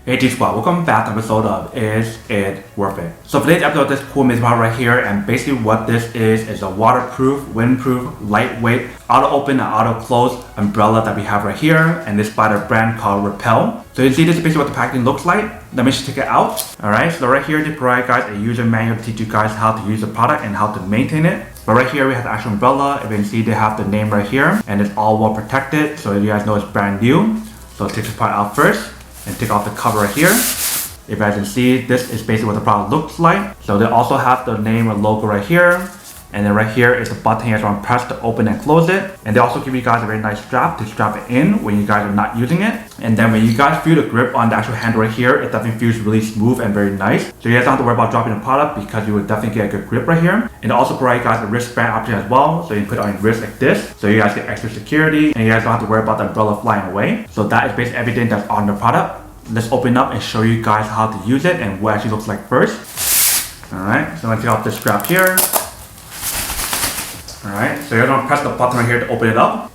Hey G-Squad, welcome back to an episode of Is It Worth It? So for today's episode, this cool amazing product right here, and basically what this is a waterproof, windproof, lightweight, auto open and auto close umbrella that we have right here, and this is by the brand called Repel. So you see this is basically what the packaging looks like. Let me just take it out. Alright, so right here they provide guys a user manual to teach you guys how to use the product and how to maintain it. But right here we have the actual umbrella. If you can see, they have the name right here, and it's all well protected, so you guys know it's brand new. So take this part out first and take off the cover right here. If you guys can see, this is basically what the product looks like. So they also have the name or logo right here, and then right here is the button you guys want to press to open and close it. And they also give you guys a very nice strap to strap it in when you guys are not using it. And then when you guys feel the grip on the actual handle right here, it definitely feels really smooth and very nice. So you guys don't have to worry about dropping the product because you will definitely get a good grip right here. And they also provide you guys a wristband option as well, so you can put it on your wrist like this, so you guys get extra security and you guys don't have to worry about the umbrella flying away. So that is basically everything that's on the product. Let's open up and show you guys how to use it and what it actually looks like first. Alright, so I'm gonna take off this strap here. Alright, so you're gonna press the button right here to open it up.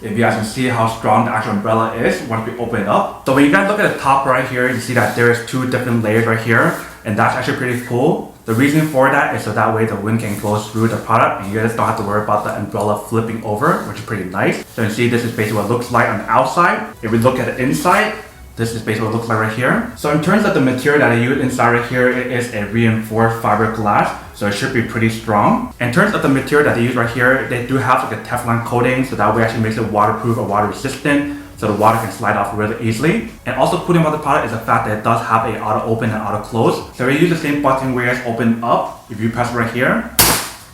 If you guys can see how strong the actual umbrella is once we open it up. So when you guys look at the top right here, you see that there is two different layers right here, and that's actually pretty cool. The reason for that is so that way the wind can go through the product and you guys don't have to worry about the umbrella flipping over, which is pretty nice. So you see this is basically what it looks like on the outside. If we look at the inside, this is basically what it looks like right here. So in terms of the material that I use inside right here, it is a reinforced fiberglass, so it should be pretty strong. In terms of the material that they use right here, they do have like a Teflon coating, so that way actually makes it waterproof or water resistant, so the water can slide off really easily. And also cool thing about the product is the fact that it does have a auto open and auto close. So we use the same button where it's open up. If you press it right here,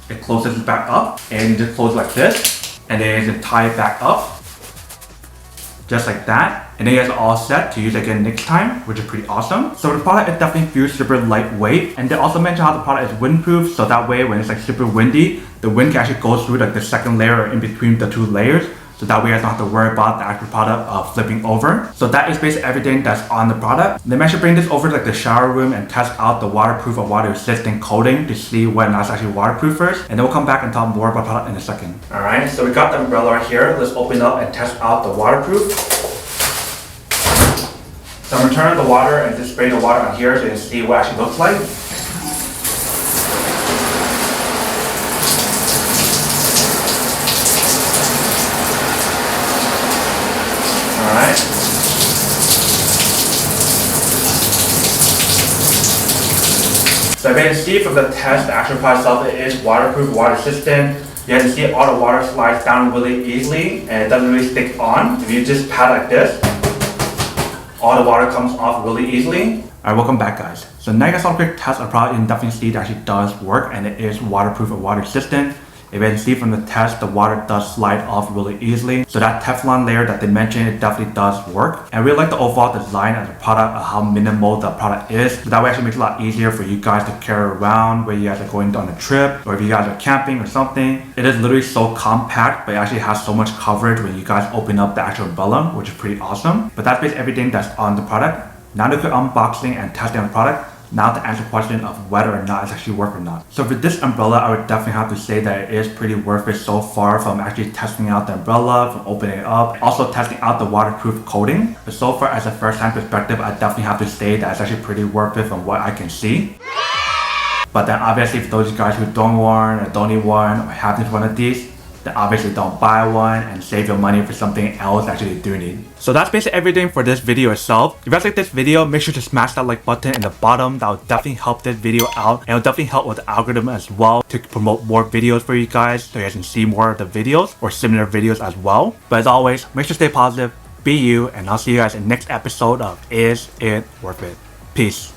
it closes back up, and you just close like this, and then you can tie it back up, just like that. And then you guys are all set to use it again next time, which is pretty awesome. So the product, it definitely feels super lightweight. And they also mention how the product is windproof, so that way when it's like super windy, the wind can actually go through like the second layer or in between the two layers. So that way you guys don't have to worry about the actual product flipping over. So that is basically everything that's on the product. They mentioned bring this over to like the shower room and test out the waterproof or water resistant coating to see whether or not it's actually waterproof first. And then we'll come back and talk more about the product in a second. Alright, so we got the umbrella right here. Let's open up and test out the waterproof. So I'm going to turn on the water and just spray the water on here so you can see what it actually looks like. Alright. So if you can see from the test, the actual product itself, it is waterproof, water resistant. You can see all the water slides down really easily and it doesn't really stick on. If you just pat like this, all the water comes off really easily. Alright, welcome back guys. So now you guys saw a quick test of the product. You can definitely see it actually does work and it is waterproof and water resistant. If you can see from the test, the water does slide off really easily. So that Teflon layer that they mentioned, it definitely does work. And I really like the overall design of the product, how minimal the product is. So that way actually makes it a lot easier for you guys to carry around when you guys are going on a trip, or if you guys are camping or something. It is literally so compact, but it actually has so much coverage when you guys open up the actual umbrella, which is pretty awesome. But that's basically everything that's on the product. Now to quick unboxing and testing the product. Now to answer the question of whether or not it's actually worth or not. So for this umbrella, I would definitely have to say that it is pretty worth it so far, from actually testing out the umbrella, from opening it up, also testing out the waterproof coating. But so far as a first time perspective, I definitely have to say that it's actually pretty worth it from what I can see. But then obviously for those guys who don't want or don't need one or have one of these, then obviously don't buy one and save your money for something else that you do need. So that's basically everything for this video itself. If you guys like this video, make sure to smash that like button in the bottom. That will definitely help this video out, and it will definitely help with the algorithm as well to promote more videos for you guys, so you guys can see more of the videos or similar videos as well. But as always, make sure to stay positive, be you, and I'll see you guys in the next episode of Is It Worth It? Peace.